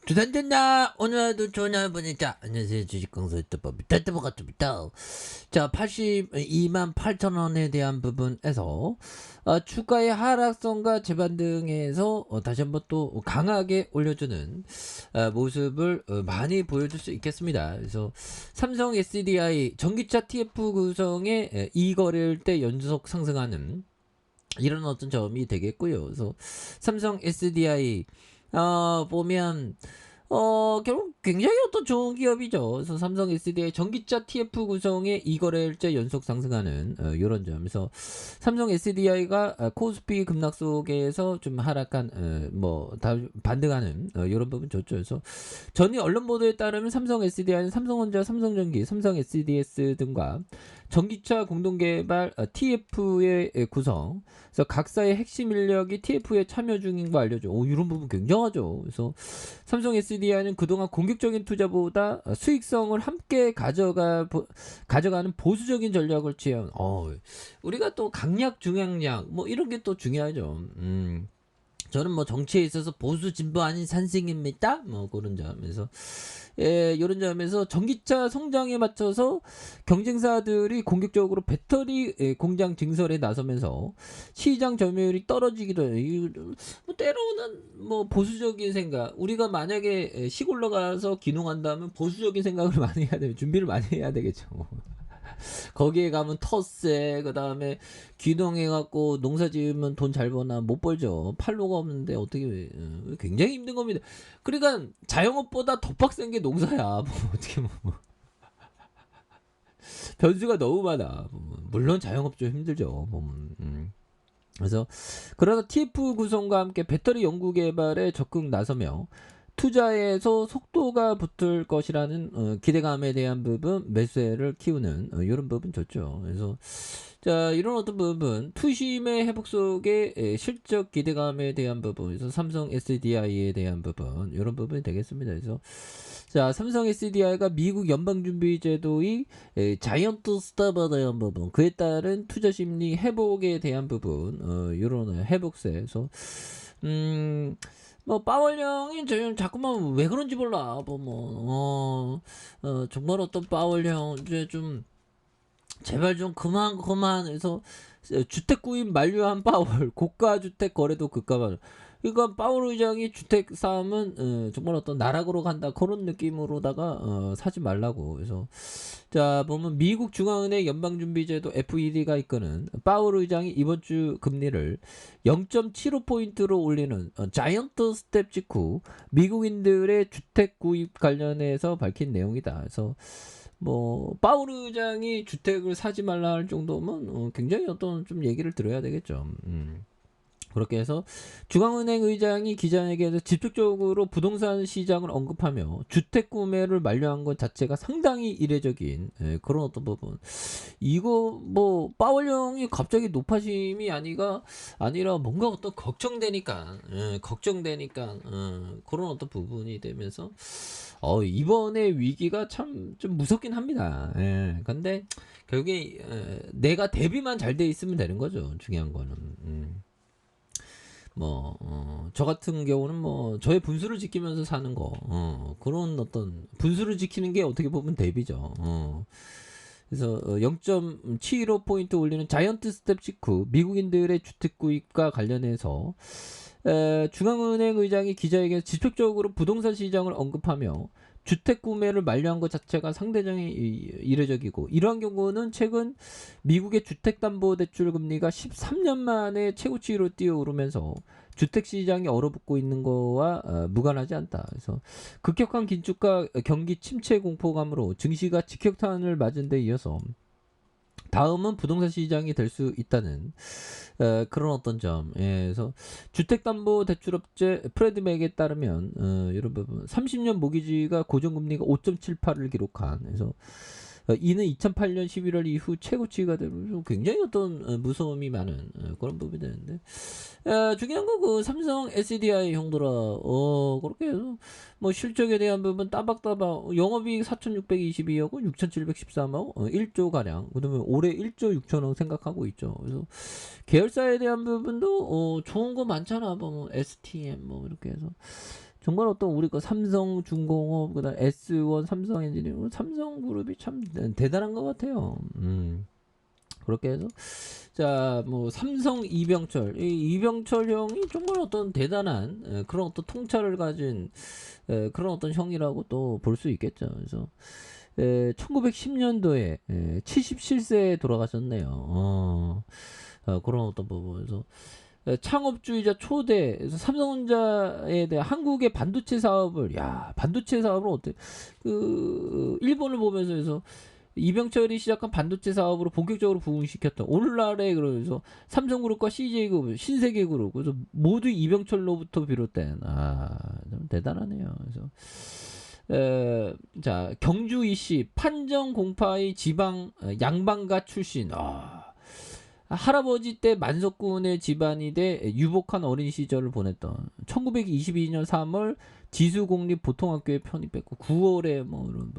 주산됐나? 오늘도 좋은 날 보내자. 안녕하세요. 주식강사 유튜버 유튜버 같습니다. 자, 82만 8천 원에 대한 부분에서 주가의 하락성과 재반등에서 다시 한번 또 강하게 올려주는 모습을 많이 보여줄 수 있겠습니다. 그래서 삼성 SDI 전기차 TF 구성의 이 거래일 때 연속 상승하는 이런 어떤 점이 되겠고요. 그래서 삼성 SDI 보면 결국 굉장히 어떤 좋은 기업이죠. 그래서 삼성 SDI 전기차 TF 구성의 2거래일째 연속 상승하는 이런 점에서 삼성 SDI가 코스피 급락 속에서 좀 하락한 반등하는 이런 부분 좋죠. 그래서 전일 언론 보도에 따르면 삼성 SDI는 삼성전자, 삼성전기, 삼성 SDS 등과 전기차 공동개발 TF의 구성, 그래서 각사의 핵심 인력이 TF에 참여 중인 거 알려줘. 이런 부분 굉장하죠. 그래서 삼성 SDI는 그동안 공격적인 투자보다 수익성을 함께 가져가는 보수적인 전략을 취한. 우리가 또 강약, 중약약 뭐 이런 게 또 중요하죠. 저는 뭐 정치에 있어서 보수 진보 아닌 산승입니다. 뭐 그런 점에서 이런 점에서 전기차 성장에 맞춰서 경쟁사들이 공격적으로 배터리 공장 증설에 나서면서 시장 점유율이 떨어지기도 해요. 뭐 때로는 뭐 보수적인 생각. 우리가 만약에 시골로 가서 귀농한다면 보수적인 생각을 많이 해야 돼요. 준비를 많이 해야 되겠죠. 거기에 가면 텃세, 그 다음에 귀농해갖고 농사 지으면 돈 잘 버나 못 벌죠. 팔로가 없는데 어떻게, 굉장히 힘든 겁니다. 그러니까 자영업보다 더 빡센 게 농사야. 뭐 어떻게 뭐. 변수가 너무 많아. 물론 자영업 좀 힘들죠. 그래서 그러나 TF 구성과 함께 배터리 연구 개발에 적극 나서며 투자에서 속도가 붙을 것이라는 기대감에 대한 부분, 매수세를 키우는 이런 부분 좋죠. 그래서 자, 이런 어떤 부분, 투심의 회복 속에 실적 기대감에 대한 부분, 그래서 삼성 SDI에 대한 부분, 이런 부분이 되겠습니다. 그래서 자, 삼성 SDI가 미국 연방준비제도의 자이언트 스탑에 대한 부분, 그에 따른 투자 심리 회복에 대한 부분, 이런 회복세. 그래서 뭐 파월령이 저 자꾸만 왜 그런지 몰라. 정말 어떤 파월령 이제 좀 제발 좀 그만 해서 주택 구입 만료한 파월 고가 주택 거래도 급감하는. 그러니까 파월 의장이 주택 사면 정말 어떤 나락으로 간다 그런 느낌으로다가 사지 말라고. 그래서 자 보면 미국 중앙은행 연방준비제도 FED가 이끄는 파월 의장이 이번 주 금리를 0.75포인트로 올리는 자이언트 스텝 직후 미국인들의 주택 구입 관련해서 밝힌 내용이다. 그래서 뭐 파월 의장이 주택을 사지 말라 할 정도면 굉장히 어떤 좀 얘기를 들어야 되겠죠. 그렇게 해서 중앙은행 의장이 기자회견에서 집중적으로 부동산 시장을 언급하며 주택 구매를 만료한 것 자체가 상당히 이례적인 그런 어떤 부분. 이거 뭐 파월령이 갑자기 높아짐이 아니라 뭔가 어떤 걱정되니까 그런 어떤 부분이 되면서 이번에 위기가 참 좀 무섭긴 합니다. 근데 결국에 내가 대비만 잘 돼 있으면 되는 거죠. 중요한 거는. 저 같은 경우는 뭐 저의 분수를 지키면서 사는 거 그런 어떤 분수를 지키는 게 어떻게 보면 대비죠. 그래서 0.75포인트 올리는 자이언트 스텝 직후 미국인들의 주택 구입과 관련해서 중앙은행 의장이 기자에게 직접적으로 부동산 시장을 언급하며 주택 구매를 만료한 것 자체가 상대적인 이례적이고 이러한 경우는 최근 미국의 주택담보대출 금리가 13년 만에 최고치로 뛰어오르면서 주택시장이 얼어붙고 있는 거와 무관하지 않다. 그래서 급격한 긴축과 경기 침체 공포감으로 증시가 직격탄을 맞은 데 이어서 다음은 부동산 시장이 될 수 있다는 그런 어떤 점. 그래서 주택담보대출업체 프레드맥에 따르면 이런 부분 30년 모기지가 고정금리가 5.78을 기록한. 그래서 이는 2008년 11월 이후 최고치가 되면서 굉장히 어떤 무서움이 많은 그런 부분이 되는데 중요한 거 그 삼성 SDI 형들아 그렇게 해서 뭐 실적에 대한 부분 따박따박 영업이익 4,622억 원, 6,713억 1조 가량. 그다음에 올해 1조 6천억 생각하고 있죠. 그래서 계열사에 대한 부분도 좋은 거 많잖아. 뭐 STM 뭐 이렇게 해서 정말 어떤 우리 그 삼성중공업 그다음 S1 삼성엔지니어링 삼성그룹이 참 대단한 것 같아요. 그렇게 해서 자 뭐 삼성 이병철 이 이병철 형이 정말 어떤 대단한 그런 어떤 통찰을 가진 그런 어떤 형이라고 또 볼 수 있겠죠. 그래서 1910년도에 77세에 돌아가셨네요. 그런 어떤 부분에서 창업주의자 초대 그래서 삼성전자에 대한 한국의 반도체 사업을 반도체 사업을 어떻게 그 일본을 보면서 해서 이병철이 시작한 반도체 사업으로 본격적으로 부흥시켰던 오늘날에 그래서 삼성그룹과 CJ그룹, 신세계그룹 그래서 모두 이병철로부터 비롯된 좀 대단하네요. 그래서 자 경주 이씨 판정 공파의 지방 양반가 출신. 할아버지 때 만석군의 집안이 돼 유복한 어린 시절을 보냈던 1922년 3월 지수공립보통학교에 편입했고 9월에 뭐 이런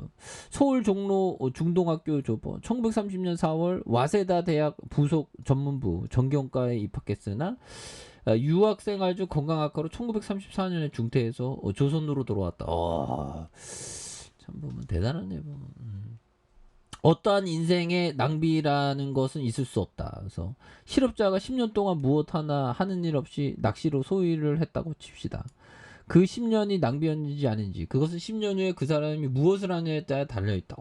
서울 종로 중동학교 졸업 1930년 4월 와세다 대학 부속 전문부 전경과에 입학했으나 유학생활 중 건강학과로 1934년에 중퇴해서 조선으로 돌아왔다. 참 보면 대단하네 뭐. 어떠한 인생의 낭비라는 것은 있을 수 없다. 그래서 실업자가 10년 동안 무엇 하나 하는 일 없이 낚시로 소일을 했다고 칩시다. 그 10년이 낭비였는지 아닌지 그것은 10년 후에 그 사람이 무엇을 하느냐에 따라 달려있다.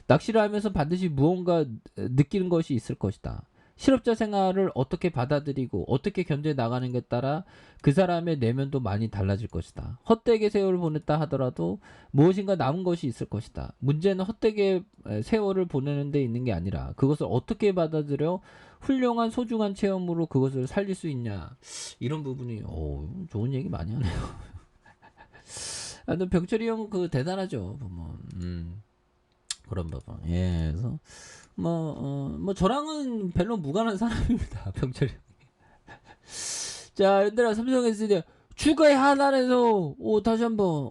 낚시를 하면서 반드시 무언가 느끼는 것이 있을 것이다. 실업자 생활을 어떻게 받아들이고 어떻게 견뎌 나가는 게 따라 그 사람의 내면도 많이 달라질 것이다. 헛되게 세월을 보냈다 하더라도 무엇인가 남은 것이 있을 것이다. 문제는 헛되게 세월을 보내는 데 있는 게 아니라 그것을 어떻게 받아들여 훌륭한 소중한 체험으로 그것을 살릴 수 있냐. 이런 부분이 좋은 얘기 많이 하네요. 병철이 형 그 대단하죠. 보면. 그런 부분. 예, 그래서 뭐 저랑은 별로 무관한 사람입니다. 병철이. 자, 얘들아 삼성 SDI 주가의 하단에서 다시 한번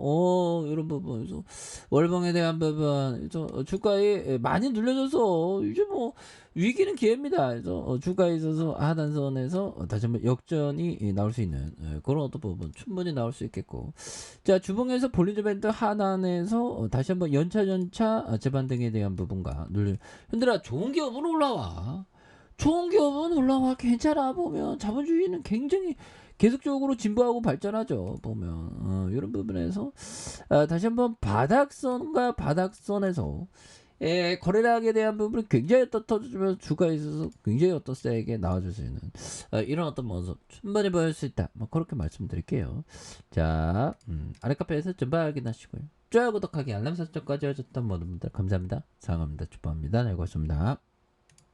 이런 부분에서 월봉에 대한 부분 주가에 많이 눌려져서 이제 뭐 위기는 기회입니다. 그래서 주가에 있어서 하단선에서 다시 한번 역전이 나올 수 있는 그런 어떤 부분 충분히 나올 수 있겠고 자 주봉에서 볼린저 밴드 하단에서 다시 한번 연차 재반 등에 대한 부분과 현들아 좋은 기업은 올라와. 좋은 기업은 올라와 괜찮아 보면 자본주의는 굉장히 계속적으로 진보하고 발전하죠. 보면 이런 부분에서 다시 한번 바닥선과 바닥선에서 거래량에 대한 부분은 굉장히 어떤 터지면서 주가에 있어서 굉장히 어떤 세게 나와줄 수 있는 이런 어떤 모습 충분히 보일 수 있다. 뭐 그렇게 말씀드릴게요. 자 아래 카페에서 전방 확인하시고요. 좋아요 구독하기 알람 설정까지 해줬던 모든 분들 감사합니다. 사랑합니다. 축복합니다. 네 고맙습니다.